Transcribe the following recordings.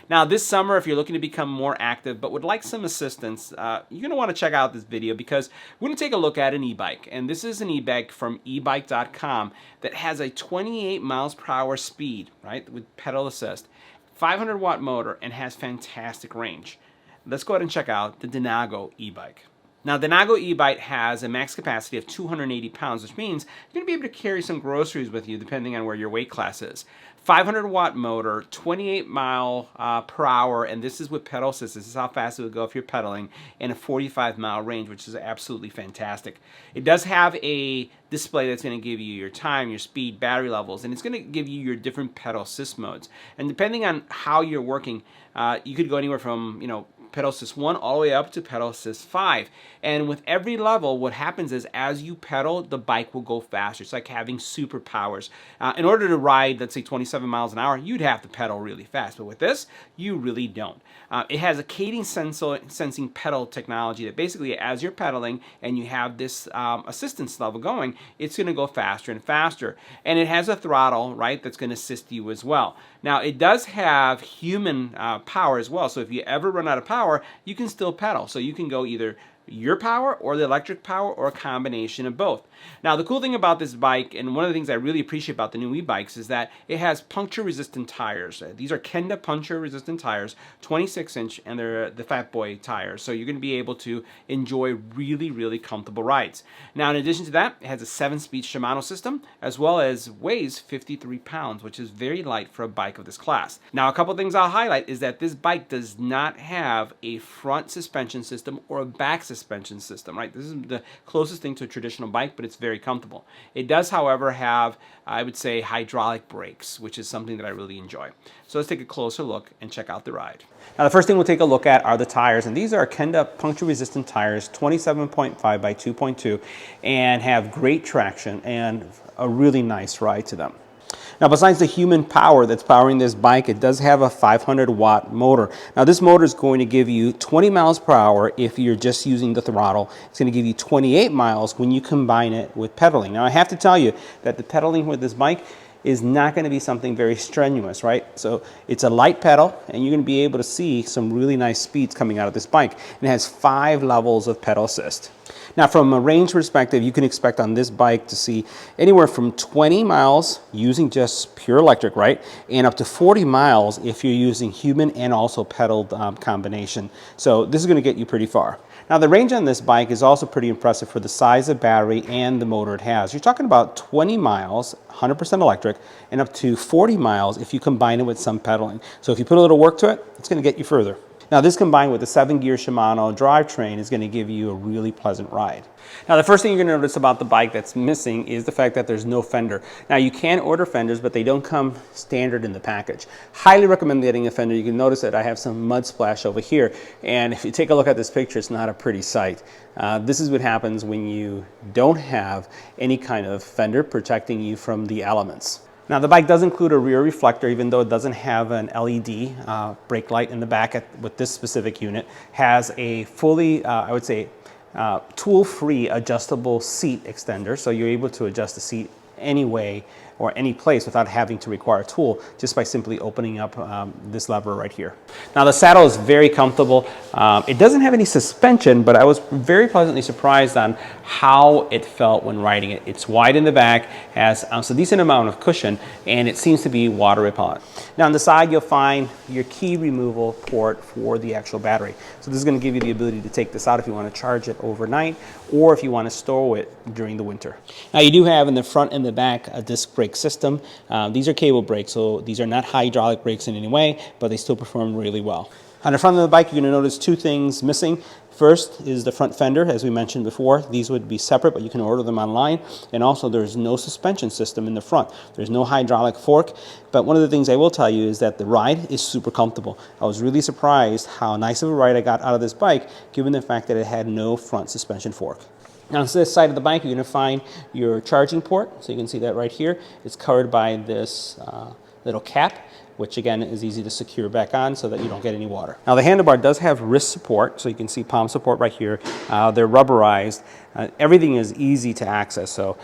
Now this summer, if you're looking to become more active but would like some assistance, you're going to want to check out this video because we're going to take a look at an e-bike. And this is an e-bike from ebike.com that has a 28 miles per hour speed, right, with pedal assist, 500 watt motor, and has fantastic range. Let's go ahead and check out the Denago e-bike. Now, the Denago e-bike has a max capacity of 280 pounds, which means you're going to be able to carry some groceries with you depending on where your weight class is. 500 watt motor, 28 mile per hour, and this is with pedal assist. This is how fast it would go if you're pedaling, and a 45 mile range, which is absolutely fantastic. It does have a display that's going to give you your time, your speed, battery levels, and it's going to give you your different pedal assist modes. And depending on how you're working, you could go anywhere from, pedal assist 1 all the way up to pedal assist 5. And with every level, what happens is as you pedal, the bike will go faster. It's like having superpowers. In order to ride, let's say 27 miles an hour, you'd have to pedal really fast. But with this, you really don't. It has a cadence sensing pedal technology that basically as you're pedaling and you have this assistance level going, it's going to go faster and faster. And it has a throttle, right, that's going to assist you as well. Now, it does have human power as well. So if you ever run out of power, you can still pedal. So you can go either your power or the electric power or a combination of both. Now, the cool thing about this bike, and one of the things I really appreciate about the new e-bikes, is that it has puncture-resistant tires. These are Kenda puncture-resistant tires, 26-inch, and they're the Fat Boy tires. So you're going to be able to enjoy really, really comfortable rides. Now, in addition to that, it has a 7-speed Shimano system, as well as weighs 53 pounds, which is very light for a bike of this class. Now, a couple things I'll highlight is that this bike does not have a front suspension system or a back suspension system, right? This is the closest thing to a traditional bike, but it's very comfortable. It does, however, have, I would say, hydraulic brakes, which is something that I really enjoy. So let's take a closer look and check out the ride. Now, the first thing we'll take a look at are the tires, and these are Kenda puncture-resistant tires, 27.5 by 2.2, and have great traction and a really nice ride to them. Now, besides the human power that's powering this bike, it does have a 500 watt motor. Now, this motor is going to give you 20 miles per hour if you're just using the throttle. It's going to give you 28 miles when you combine it with pedaling. Now, I have to tell you that the pedaling with this bike is not going to be something very strenuous, right? So it's a light pedal, and you're going to be able to see some really nice speeds coming out of this bike. And it has 5 levels of pedal assist. Now, from a range perspective, you can expect on this bike to see anywhere from 20 miles using just pure electric, right? And up to 40 miles if you're using human and also pedaled combination. So this is going to get you pretty far. Now, the range on this bike is also pretty impressive for the size of battery and the motor it has. You're talking about 20 miles, 100% electric, and up to 40 miles if you combine it with some pedaling. So if you put a little work to it, it's going to get you further. Now, this combined with the 7-gear Shimano drivetrain is going to give you a really pleasant ride. Now, the first thing you're going to notice about the bike that's missing is the fact that there's no fender. Now, you can order fenders, but they don't come standard in the package. Highly recommend getting a fender. You can notice that I have some mud splash over here, and if you take a look at this picture, it's not a pretty sight. This is what happens when you don't have any kind of fender protecting you from the elements. Now, the bike does include a rear reflector, even though it doesn't have an LED brake light in the back with this specific unit. Has a fully, I would say, tool-free adjustable seat extender, so you're able to adjust the seat any way or any place without having to require a tool, just by simply opening up this lever right here. Now, the saddle is very comfortable. It doesn't have any suspension, but I was very pleasantly surprised on how it felt when riding it. It's wide in the back, has a decent amount of cushion, and it seems to be water repellent. Now, on the side, you'll find your key removal port for the actual battery. So this is going to give you the ability to take this out if you want to charge it overnight, or if you want to store it during the winter. Now, you do have in the front and the back a disc brake system. These are cable brakes, so these are not hydraulic brakes in any way, but they still perform really well. On the front of the bike, you're going to notice 2 things missing. First is the front fender, as we mentioned before. These would be separate, but you can order them online. And also, there's no suspension system in the front. There's no hydraulic fork. But one of the things I will tell you is that the ride is super comfortable. I was really surprised how nice of a ride I got out of this bike, given the fact that it had no front suspension fork. Now, on this side of the bike, you're going to find your charging port. So you can see that right here. It's covered by this little cap, which again is easy to secure back on so that you don't get any water. Now, the handlebar does have wrist support, so you can see palm support right here. They're rubberized. Everything is easy to access, so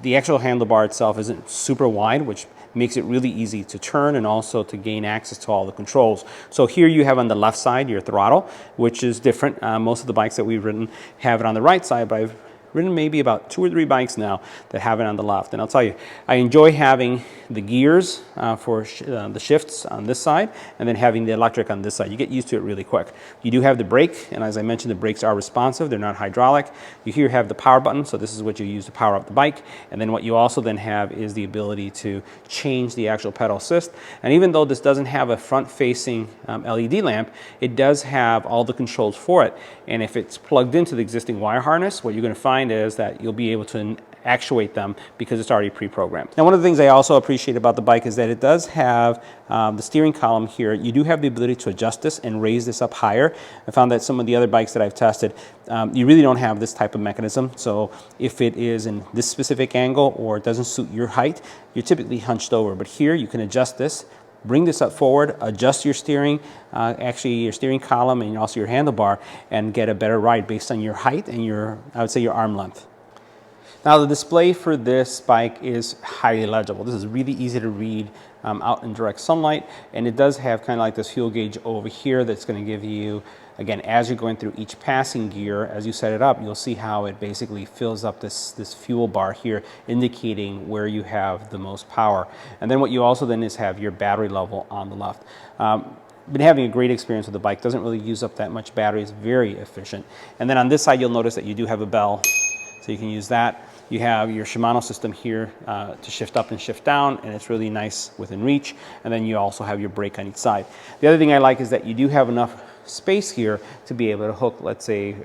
the actual handlebar itself isn't super wide, which makes it really easy to turn and also to gain access to all the controls. So here you have on the left side your throttle, which is different. Most of the bikes that we've ridden have it on the right side, but I've ridden maybe about 2 or 3 bikes now that have it on the left. And I'll tell you, I enjoy having the gears for the shifts on this side, and then having the electric on this side. You get used to it really quick. You do have the brake, and as I mentioned, the brakes are responsive. They're not hydraulic. You here have the power button, so this is what you use to power up the bike. And then what you also then have is the ability to change the actual pedal assist. And even though this doesn't have a front-facing LED lamp, it does have all the controls for it. And if it's plugged into the existing wire harness, what you're going to find is that you'll be able to actuate them because it's already pre-programmed. Now, one of the things I also appreciate about the bike is that it does have the steering column here. You do have the ability to adjust this and raise this up higher. I found that some of the other bikes that I've tested, you really don't have this type of mechanism. So if it is in this specific angle or it doesn't suit your height, you're typically hunched over. But here you can adjust this, bring this up forward, adjust your steering, actually your steering column and also your handlebar, and get a better ride based on your height and your, I would say, your arm length. Now, the display for this bike is highly legible. This is really easy to read out in direct sunlight, and it does have kind of like this fuel gauge over here that's going to give you, again, as you're going through each passing gear, as you set it up, you'll see how it basically fills up this fuel bar here, indicating where you have the most power. And then what you also then is have your battery level on the left. Been having a great experience with the bike. Doesn't really use up that much battery. It's very efficient. And then on this side, you'll notice that you do have a bell, so you can use that. You have your Shimano system here to shift up and shift down, and it's really nice within reach. And then you also have your brake on each side. The other thing I like is that you do have enough space here to be able to hook, let's say,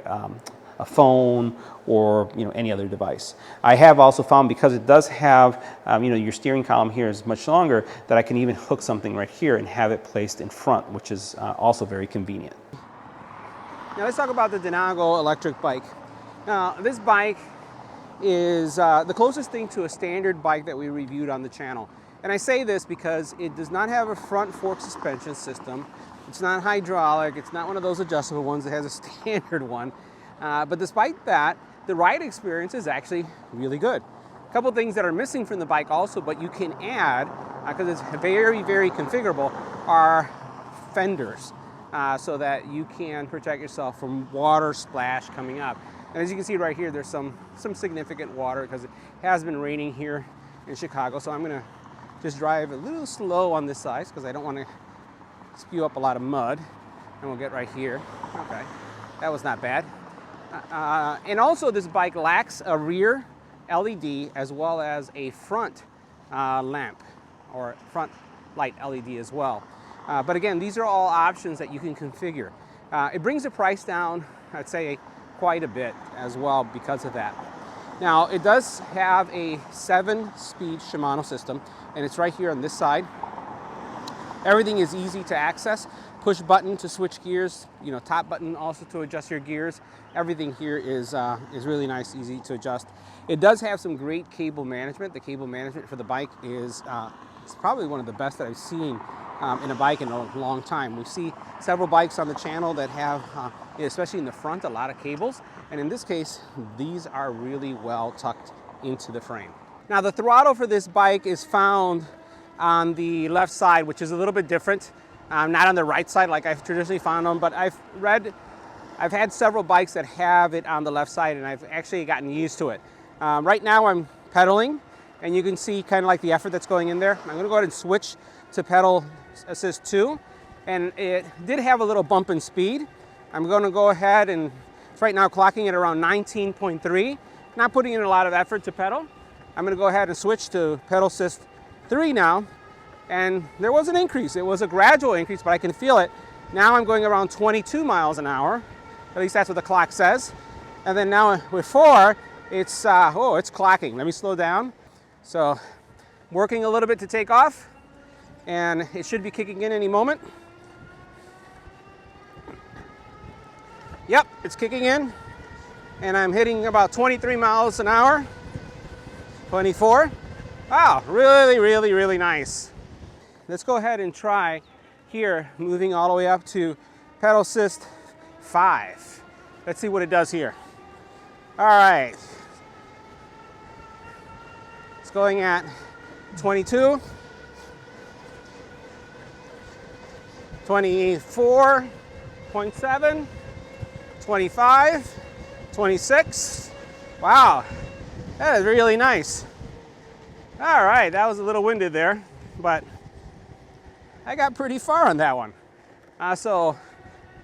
a phone or any other device. I have also found, because it does have your steering column here is much longer, that I can even hook something right here and have it placed in front, which is also very convenient. Now let's talk about the Denago Electric Bike. Now this bike is the closest thing to a standard bike that we reviewed on the channel. And I say this because it does not have a front fork suspension system. It's not hydraulic. It's not one of those adjustable ones that has a standard one. But despite that, the ride experience is actually really good. A couple things that are missing from the bike also, but you can add, because it's very, very configurable, are fenders, so that you can protect yourself from water splash coming up. And as you can see right here, there's some significant water because it has been raining here in Chicago. So I'm gonna just drive a little slow on this side because I don't want to spew up a lot of mud. And we'll get right here. Okay, that was not bad. And also this bike lacks a rear LED as well as a front lamp or front light LED as well. But again, these are all options that you can configure. It brings the price down, I'd say, quite a bit as well because of that. Now, it does have a 7-speed Shimano system, and it's right here on this side. Everything is easy to access. Push button to switch gears, top button also to adjust your gears. Everything here is really nice, easy to adjust. It does have some great cable management. The cable management for the bike is it's probably one of the best that I've seen in a bike in a long time. We see several bikes on the channel that have, especially in the front, a lot of cables. And in this case, these are really well tucked into the frame. Now, the throttle for this bike is found on the left side, which is a little bit different. Not on the right side like I've traditionally found them, but I've had several bikes that have it on the left side, and I've actually gotten used to it. Right now I'm pedaling, and you can see kind of like the effort that's going in there. I'm going to go ahead and switch to pedal assist 2, and it did have a little bump in speed. I'm going to go ahead and it's right now clocking at around 19.3. Not putting in a lot of effort to pedal. I'm going to go ahead and switch to pedal assist 3 now. And there was an increase. It was a gradual increase, but I can feel it. Now I'm going around 22 miles an hour. At least that's what the clock says. And then now with 4, it's clocking. Let me slow down. So working a little bit to take off, and it should be kicking in any moment. Yep, it's kicking in, and I'm hitting about 23 miles an hour, 24. Wow, really, really, really nice. Let's go ahead and try here, moving all the way up to pedal assist 5. Let's see what it does here. All right. It's going at 22. 24.7, 25, 26. Wow, that is really nice. All right, that was a little winded there, but I got pretty far on that one. So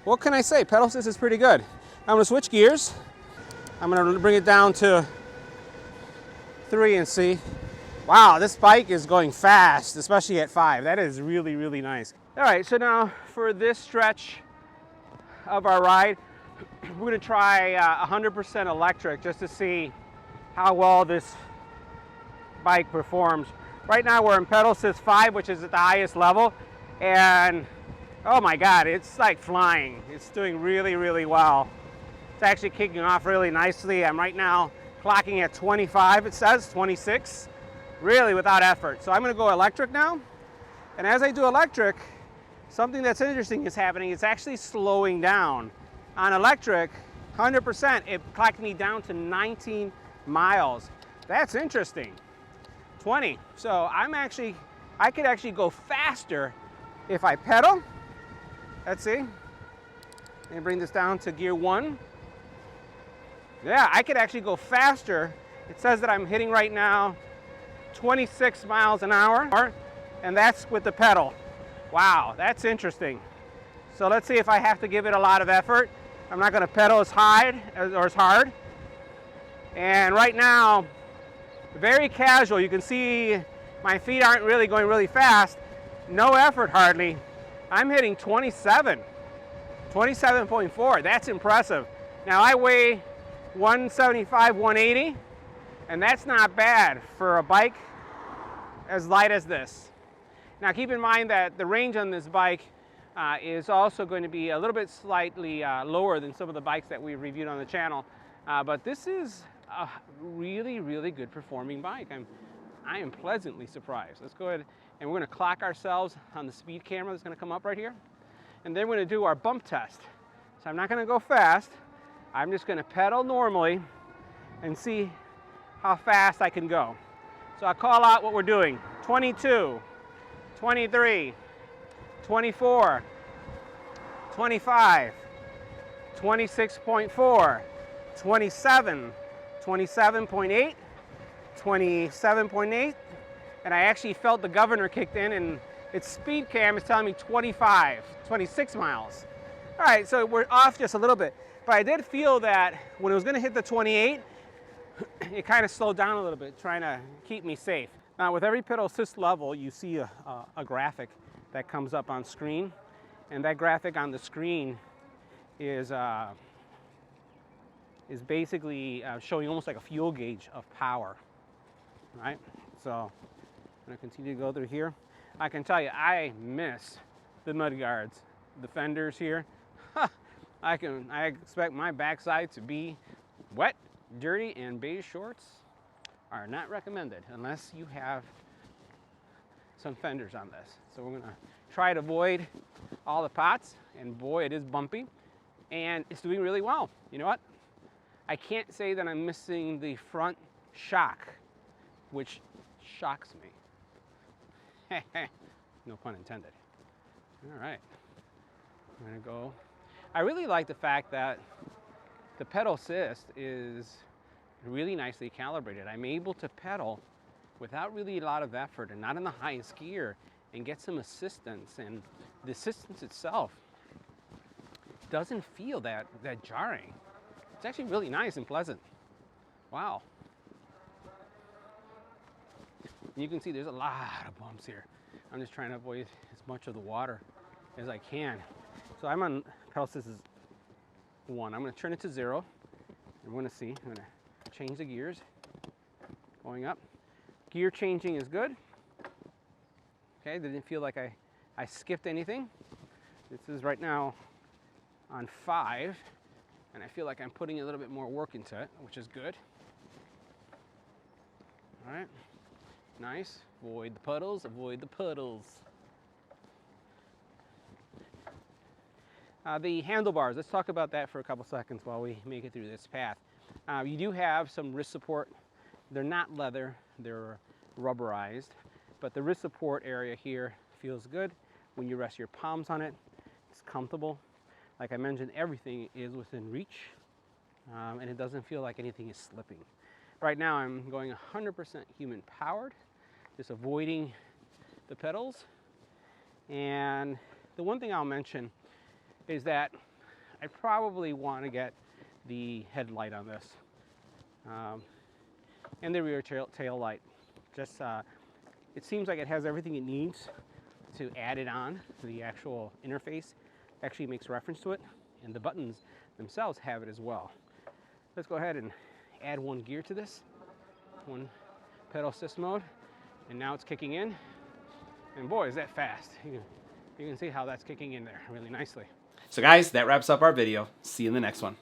what can I say? Pedal assist is pretty good. I'm gonna switch gears. I'm gonna bring it down to 3 and see. Wow, this bike is going fast, especially at 5. That is really, really nice. All right, so now for this stretch of our ride, we're gonna try 100% electric just to see how well this bike performs. Right now we're in pedal assist 5, which is at the highest level, and oh my God, it's like flying. It's doing really, really well. It's actually kicking off really nicely. I'm right now clocking at 25, it says 26, really without effort. So I'm gonna go electric now, and as I do electric, something that's interesting is happening. It's actually slowing down. On electric, 100%, it clocked me down to 19 miles. That's interesting. 20. So I could actually go faster if I pedal. Let's see. Let me bring this down to gear 1. Yeah, I could actually go faster. It says that I'm hitting right now 26 miles an hour, and that's with the pedal. Wow, that's interesting. So let's see if I have to give it a lot of effort. I'm not going to pedal as high or as hard. And right now, very casual. You can see my feet aren't really going really fast. No effort hardly. I'm hitting 27.4. That's impressive. Now I weigh 175, 180, and that's not bad for a bike as light as this. Now keep in mind that the range on this bike is also going to be a little bit slightly lower than some of the bikes that we've reviewed on the channel, but this is a really, really good performing bike. I am pleasantly surprised. Let's go ahead and we're going to clock ourselves on the speed camera that's going to come up right here, and then we're going to do our bump test. So I'm not going to go fast. I'm just going to pedal normally and see how fast I can go. So I'll call out what we're doing. 22, 23, 24, 25, 26.4, 27, 27.8, 27.8, and I actually felt the governor kicked in, and its speed cam is telling me 26 miles. All right, so we're off just a little bit, but I did feel that when it was gonna hit the 28, it kind of slowed down a little bit, trying to keep me safe. Now with every pedal assist level, you see a graphic that comes up on screen, and that graphic on the screen is basically showing almost like a fuel gauge of power, right? So I'm gonna continue to go through here. I can tell you, I miss the mud guards, the fenders here. I expect my backside to be wet, dirty, and beige shorts are not recommended unless you have some fenders on this. So we're gonna try to avoid all the pots, and boy, it is bumpy, and it's doing really well. You know what? I can't say that I'm missing the front shock, which shocks me. No pun intended. All right, I'm gonna go. I really like the fact that the pedal assist is really nicely calibrated. I'm able to pedal without really a lot of effort and not in the highest gear and get some assistance, and the assistance itself doesn't feel that jarring. It's actually really nice and pleasant. Wow. And you can see there's a lot of bumps here. I'm just trying to avoid as much of the water as I can. So I'm on pedal assist 1. I'm going to turn it to 0, and we're going to see. I'm going to change the gears. Going up. Gear changing is good. Okay, didn't feel like I skipped anything. This is right now on 5, and I feel like I'm putting a little bit more work into it, which is good. All right, nice. Avoid the puddles, avoid the puddles. The handlebars, let's talk about that for a couple seconds while we make it through this path. You do have some wrist support. They're not leather, they're rubberized, but the wrist support area here feels good when you rest your palms on it. It's comfortable. Like I mentioned, everything is within reach, and it doesn't feel like anything is slipping. Right now I'm going 100% human powered, just avoiding the pedals. And the one thing I'll mention is that I probably want to get the headlight on this, and the rear tail light. Just it seems like it has everything it needs to add it on to the actual interface. Actually makes reference to it, and the buttons themselves have it as well. Let's go ahead and add one gear to this, one pedal assist mode, and now it's kicking in. And boy, is that fast. You can see how that's kicking in there really nicely. So guys, that wraps up our video. See you in the next one.